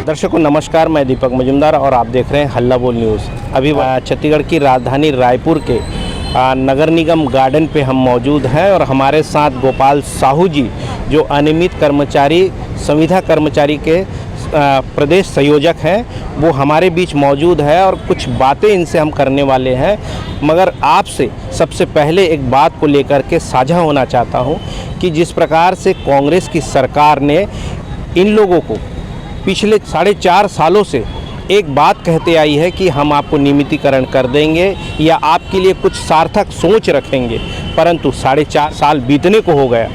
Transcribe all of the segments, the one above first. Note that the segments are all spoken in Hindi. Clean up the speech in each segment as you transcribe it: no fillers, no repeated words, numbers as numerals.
दर्शकों नमस्कार, मैं दीपक मजुमदार और आप देख रहे हैं हल्ला बोल न्यूज़। अभी छत्तीसगढ़ की राजधानी रायपुर के नगर निगम गार्डन पे हम मौजूद हैं और हमारे साथ गोपाल साहू जी जो अनियमित कर्मचारी संविदा कर्मचारी के प्रदेश संयोजक हैं, वो हमारे बीच मौजूद है और कुछ बातें इनसे हम करने वाले हैं। मगर आपसे सबसे पहले एक बात को लेकर के साझा होना चाहता हूं कि जिस प्रकार से कांग्रेस की सरकार ने इन लोगों को पिछले 4.5 सालों से एक बात कहते आई है कि हम आपको नियमितीकरण कर देंगे या आपके लिए कुछ सार्थक सोच रखेंगे, परंतु 4.5 साल बीतने को हो गया,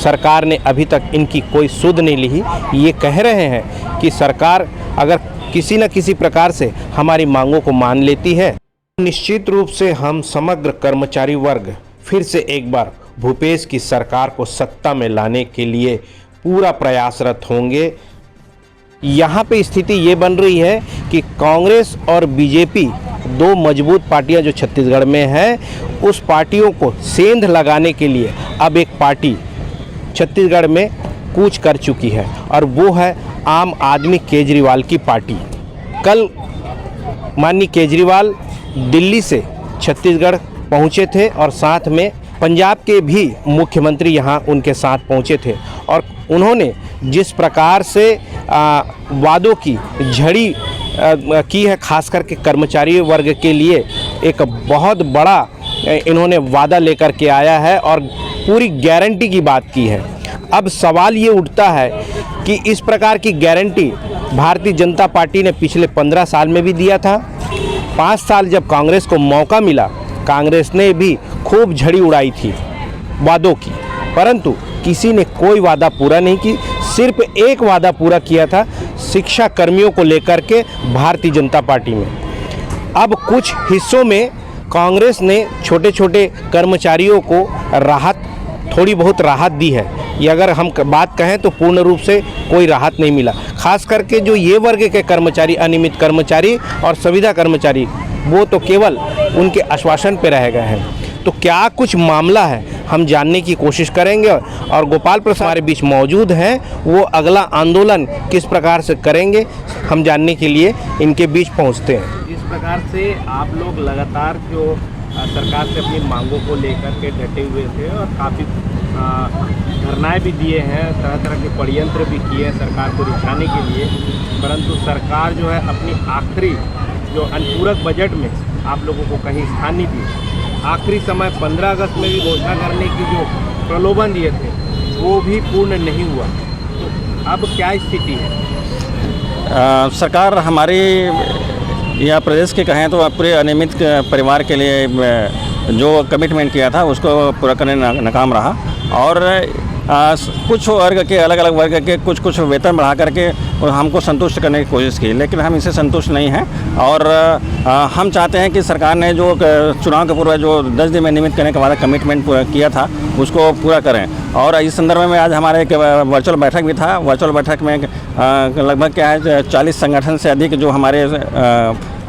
सरकार ने अभी तक इनकी कोई सुध नहीं ली। ये कह रहे हैं कि सरकार अगर किसी न किसी प्रकार से हमारी मांगों को मान लेती है, निश्चित रूप से हम समग्र कर्मचारी वर्ग फिर से एक बार भूपेश की सरकार को सत्ता में लाने के लिए पूरा प्रयासरत होंगे। यहाँ पे स्थिति ये बन रही है कि कांग्रेस और बीजेपी दो मजबूत पार्टियां जो छत्तीसगढ़ में हैं, उस पार्टियों को सेंध लगाने के लिए अब एक पार्टी छत्तीसगढ़ में कूच कर चुकी है और वो है आम आदमी केजरीवाल की पार्टी। कल माननीय केजरीवाल दिल्ली से छत्तीसगढ़ पहुंचे थे और साथ में पंजाब के भी मुख्यमंत्री यहां उनके साथ पहुंचे थे और उन्होंने जिस प्रकार से वादों की झड़ी की है, खास करके कर्मचारी वर्ग के लिए एक बहुत बड़ा इन्होंने वादा लेकर के आया है और पूरी गारंटी की बात की है। अब सवाल ये उठता है कि इस प्रकार की गारंटी भारतीय जनता पार्टी ने पिछले 15 साल में भी दिया था। 5 साल जब कांग्रेस को मौका मिला, कांग्रेस ने भी खूब झड़ी उड़ाई थी वादों की, परंतु किसी ने कोई वादा पूरा नहीं की। सिर्फ एक वादा पूरा किया था शिक्षा कर्मियों को लेकर के भारतीय जनता पार्टी में। अब कुछ हिस्सों में कांग्रेस ने छोटे छोटे कर्मचारियों को थोड़ी बहुत राहत दी है। ये अगर हम बात कहें तो पूर्ण रूप से कोई राहत नहीं मिला। खास करके जो ये वर्ग के कर्मचारी, अनियमित कर्मचारी और संविदा कर्मचारी, वो तो केवल उनके आश्वासन पे रह गए हैं। तो क्या कुछ मामला है, हम जानने की कोशिश करेंगे और गोपाल प्रसाद हमारे बीच मौजूद हैं, वो अगला आंदोलन किस प्रकार से करेंगे हम जानने के लिए इनके बीच पहुंचते हैं। जिस प्रकार से आप लोग लगातार जो सरकार से अपनी मांगों को लेकर के डटे हुए थे और काफ़ी धरनाएँ भी दिए हैं, तरह तरह के षड्यंत्र भी किए हैं सरकार को रिझाने के लिए, परंतु सरकार जो है अपनी आखिरी जो अनुपूरक बजट में आप लोगों को कहीं स्थान नहीं दी। आखिरी समय 15 अगस्त में भी घोषणा करने की जो प्रलोभन दिए थे वो भी पूर्ण नहीं हुआ। तो अब क्या स्थिति है? सरकार हमारी या प्रदेश के कहें तो पूरे अनियमित परिवार के लिए जो कमिटमेंट किया था उसको पूरा करने नाकाम रहा और कुछ वर्ग के अलग अलग वर्ग के कुछ वेतन बढ़ा करके हमको संतुष्ट करने की कोशिश की, लेकिन हम इससे संतुष्ट नहीं हैं और हम चाहते हैं कि सरकार ने जो चुनाव के पूर्व जो 10 दिन में नियमित करने का वादा कमिटमेंट किया था उसको पूरा करें। और इस संदर्भ में आज हमारे एक वर्चुअल बैठक भी था। वर्चुअल बैठक में लगभग क्या है 40 संगठन से अधिक जो हमारे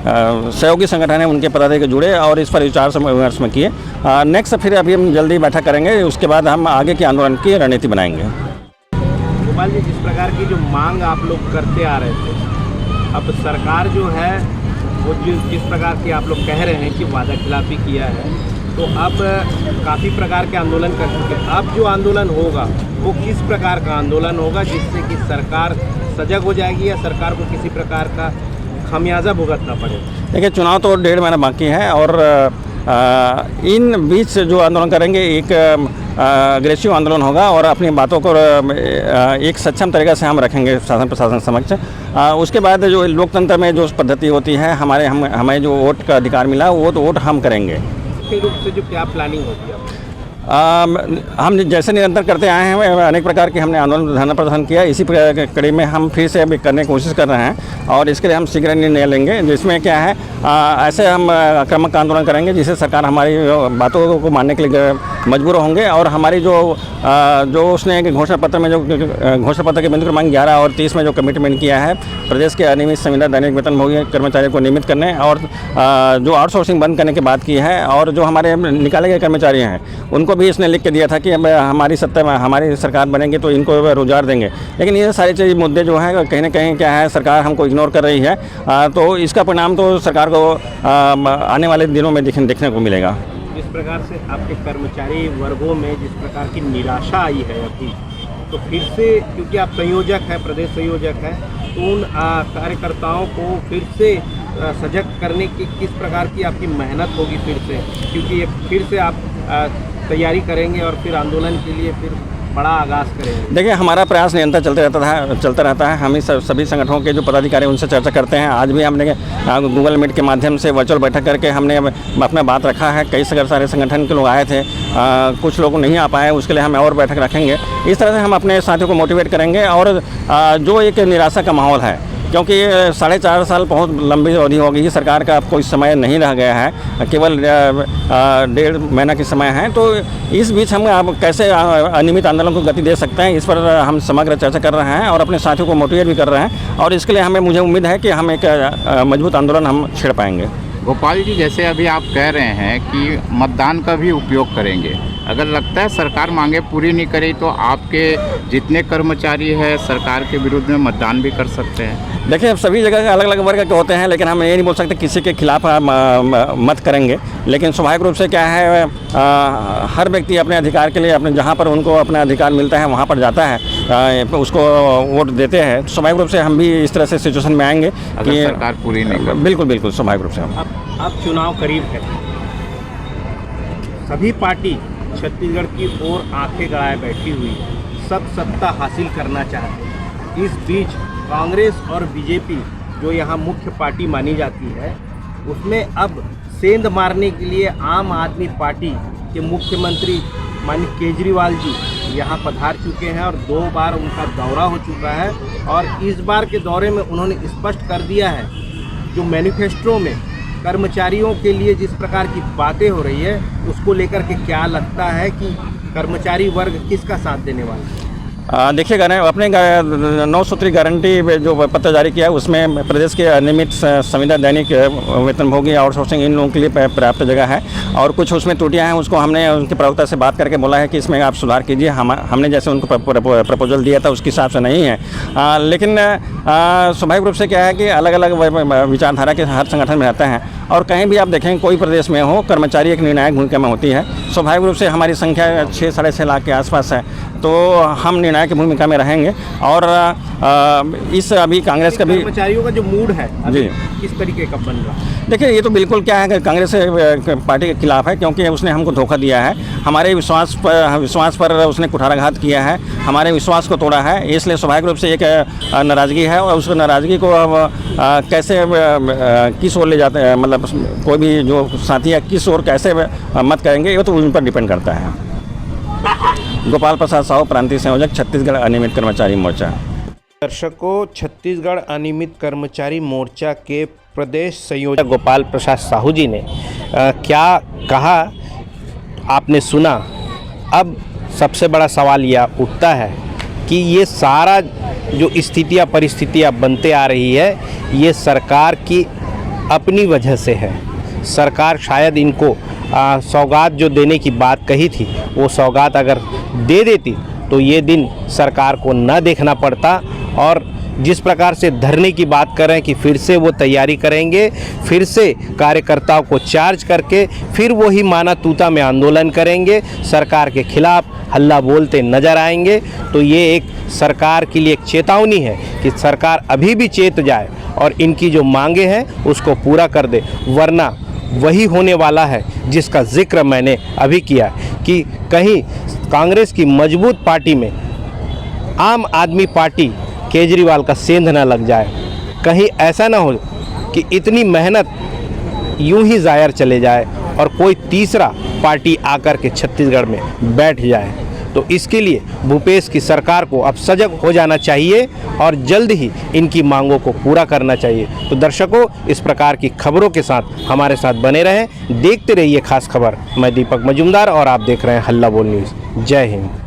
सहयोगी संगठन है उनके पदाधिकारी जुड़े और इस पर विचार विमर्श में किए। नेक्स्ट फिर अभी हम जल्दी बैठक करेंगे, उसके बाद हम आगे के आंदोलन की रणनीति बनाएंगे। गोपाल जी, जिस प्रकार की जो मांग आप लोग करते आ रहे थे, अब सरकार जो है वो जिस प्रकार की आप लोग कह रहे हैं कि वादा खिलाफी किया है, तो अब काफ़ी प्रकार के आंदोलन कर चुके हैं। अब जो आंदोलन होगा वो किस प्रकार का आंदोलन होगा जिससे कि सरकार सजग हो जाएगी या सरकार को किसी प्रकार का खामियाजा भुगतना पड़ेगा? देखिए, चुनाव तो 1.5 महीना बाकी है और इन बीच जो आंदोलन करेंगे एक अग्रेसिव आंदोलन होगा और अपनी बातों को एक सक्षम तरीक़े से हम रखेंगे शासन प्रशासन समक्ष। उसके बाद जो लोकतंत्र में जो पद्धति होती है, हमें जो वोट का अधिकार मिला वो तो वोट हम करेंगे। मुख्य रूप से जो क्या प्लानिंग होती है? हम जैसे निरंतर करते आए हैं, अनेक प्रकार के हमने आंदोलन धरना प्रदर्शन किया, इसी कड़ी में हम फिर से अभी करने की कोशिश कर रहे हैं और इसके लिए हम शीघ्र निर्णय लेंगे, जिसमें क्या है ऐसे हम आक्रामक आंदोलन करेंगे जिससे सरकार हमारी बातों को मानने के लिए मजबूर होंगे और हमारी जो उसने घोषणा पत्र में जो घोषणा पत्र के बिंदु क्रमांक 11 और 30 में जो कमिटमेंट किया है प्रदेश के अनियमित संविदा दैनिक वेतनभोगी कर्मचारियों को नियमित करने और जो आउटसोर्सिंग बंद करने की बात की है और जो हमारे निकाले गए कर्मचारी हैं उनको को भी इसने लिख के दिया था कि अब हमारी सत्ता में हमारी सरकार बनेगी तो इनको रोजगार देंगे। लेकिन ये सारे चीज़ मुद्दे जो हैं कहीं ना कहीं क्या है, सरकार हमको इग्नोर कर रही है। तो इसका परिणाम तो सरकार को आने वाले दिनों में देखने को मिलेगा। जिस प्रकार से आपके कर्मचारी वर्गों में जिस प्रकार की निराशा आई है अभी, तो फिर से क्योंकि आप संयोजक हैं, प्रदेश संयोजक हैं, तो उन कार्यकर्ताओं को फिर से सजग करने की किस प्रकार की आपकी मेहनत होगी फिर से, क्योंकि ये फिर से आप तैयारी करेंगे और फिर आंदोलन के लिए फिर बड़ा आगाज़ करेंगे? देखिए, हमारा प्रयास निरंतर चलता रहता है। हम इस सभी संगठनों के जो पदाधिकारी उनसे चर्चा करते हैं। आज भी हमने गूगल मीट के माध्यम से वर्चुअल बैठक करके हमने अपना बात रखा है। कई सारे संगठन के लोग आए थे, कुछ लोग नहीं आ पाए, उसके लिए हम और बैठक रखेंगे। इस तरह से हम अपने साथियों को मोटिवेट करेंगे। और जो एक निराशा का माहौल है, क्योंकि 4.5 साल बहुत लंबी अवधि हो गई, सरकार का अब कोई समय नहीं रह गया है, केवल 1.5 महीना की समय है। तो इस बीच हम आप कैसे अनियमित आंदोलन को गति दे सकते हैं, इस पर हम समग्र चर्चा कर रहे हैं और अपने साथियों को मोटिवेट भी कर रहे हैं। और इसके लिए मुझे उम्मीद है कि हम एक मजबूत आंदोलन हम छेड़ पाएंगे। गोपाल जी, जैसे अभी आप कह रहे हैं कि मतदान का भी उपयोग करेंगे, अगर लगता है सरकार मांगे पूरी नहीं करे तो आपके जितने कर्मचारी हैं सरकार के विरुद्ध में मतदान भी कर सकते हैं? देखिए, अब सभी जगह अलग अलग वर्ग के होते हैं, लेकिन हम ये नहीं बोल सकते किसी के खिलाफ मत करेंगे। लेकिन स्वाभाविक रूप से क्या है, हर व्यक्ति अपने अधिकार के लिए अपने जहाँ पर उनको अपना अधिकार मिलता है वहाँ पर जाता है, उसको वोट देते हैं। तो स्वाभाविक रूप से हम भी इस तरह से सिचुएशन में आएंगे कि सरकार पूरी नहीं कर। बिल्कुल स्वाभाविक रूप से। अब चुनाव करीब है, सभी पार्टी छत्तीसगढ़ की ओर आंखें गड़ाए बैठी हुई, सब सत्ता हासिल करना चाहते हैं। इस बीच कांग्रेस और बीजेपी, जो यहाँ मुख्य पार्टी मानी जाती है, उसमें अब सेंध मारने के लिए आम आदमी पार्टी के मुख्यमंत्री माननीय केजरीवाल जी यहाँ पधार चुके हैं और 2 बार उनका दौरा हो चुका है। और इस बार के दौरे में उन्होंने स्पष्ट कर दिया है, जो मैनिफेस्टो में कर्मचारियों के लिए जिस प्रकार की बातें हो रही है, उसको लेकर के क्या लगता है कि कर्मचारी वर्ग किसका साथ देने वाला है? देखिएगा ना, अपने 9 सूत्री गारंटी जो पत्र जारी किया है उसमें प्रदेश के अनियमित संविदा दैनिक वेतनभोगी आउटसोर्सिंग इन लोगों के लिए पर्याप्त जगह है। और कुछ उसमें त्रुटियां हैं, उसको हमने उनके प्रवक्ता से बात करके बोला है कि इसमें आप सुधार कीजिए। हमने जैसे उनको प्रपोजल दिया था उसके हिसाब से नहीं है। लेकिन स्वाभाविक रूप से क्या है कि अलग अलग विचारधारा के हर संगठन में रहते हैं, और कहीं भी आप देखें कोई प्रदेश में हो, कर्मचारी एक निर्णायक भूमिका में होती है। स्वाभाविक रूप से हमारी संख्या 6-6.5 लाख के आसपास है, तो हम निर्णायक की भूमिका में रहेंगे। और इस अभी कांग्रेस का भी कर्मचारियों का जो मूड है जी किस तरीके का बन रहा है? देखिए, ये तो बिल्कुल क्या है कि कांग्रेस पार्टी के खिलाफ है, क्योंकि उसने हमको धोखा दिया है। हमारे विश्वास पर उसने कुठाराघात किया है, हमारे विश्वास को तोड़ा है। इसलिए स्वाभाविक रूप से एक नाराज़गी है, और उस नाराज़गी को अब कैसे किस ओर ले जाते हैं, मतलब कोई भी जो साथी है किस ओर कैसे मत करेंगे, ये तो उन पर डिपेंड करता है। गोपाल प्रसाद साहू, प्रांतीय संयोजक, छत्तीसगढ़ अनियमित कर्मचारी मोर्चा। दर्शकों, छत्तीसगढ़ अनियमित कर्मचारी मोर्चा के प्रदेश संयोजक गोपाल प्रसाद साहू जी ने क्या कहा आपने सुना। अब सबसे बड़ा सवाल यह उठता है कि ये सारा जो स्थितियाँ परिस्थितियाँ बनते आ रही है, ये सरकार की अपनी वजह से है। सरकार शायद इनको सौगात जो देने की बात कही थी, वो सौगात अगर दे देती तो ये दिन सरकार को न देखना पड़ता। और जिस प्रकार से धरने की बात कर रहे हैं कि फिर से वो तैयारी करेंगे, फिर से कार्यकर्ताओं को चार्ज करके फिर वही माना तूता में आंदोलन करेंगे, सरकार के खिलाफ हल्ला बोलते नजर आएंगे। तो ये एक सरकार के लिए एक चेतावनी है कि सरकार अभी भी चेत जाए और इनकी जो मांगे हैं उसको पूरा कर दे, वरना वही होने वाला है जिसका जिक्र मैंने अभी किया कि कहीं कांग्रेस की मजबूत पार्टी में आम आदमी पार्टी केजरीवाल का सेंध न लग जाए। कहीं ऐसा ना हो कि इतनी मेहनत यूं ही ज़ायर चले जाए और कोई तीसरा पार्टी आकर के छत्तीसगढ़ में बैठ जाए। तो इसके लिए भूपेश की सरकार को अब सजग हो जाना चाहिए और जल्द ही इनकी मांगों को पूरा करना चाहिए। तो दर्शकों, इस प्रकार की खबरों के साथ हमारे साथ बने रहें, देखते रहिए खास खबर। मैं दीपक मजूमदार और आप देख रहे हैं हल्ला बोल न्यूज़। जय हिंद।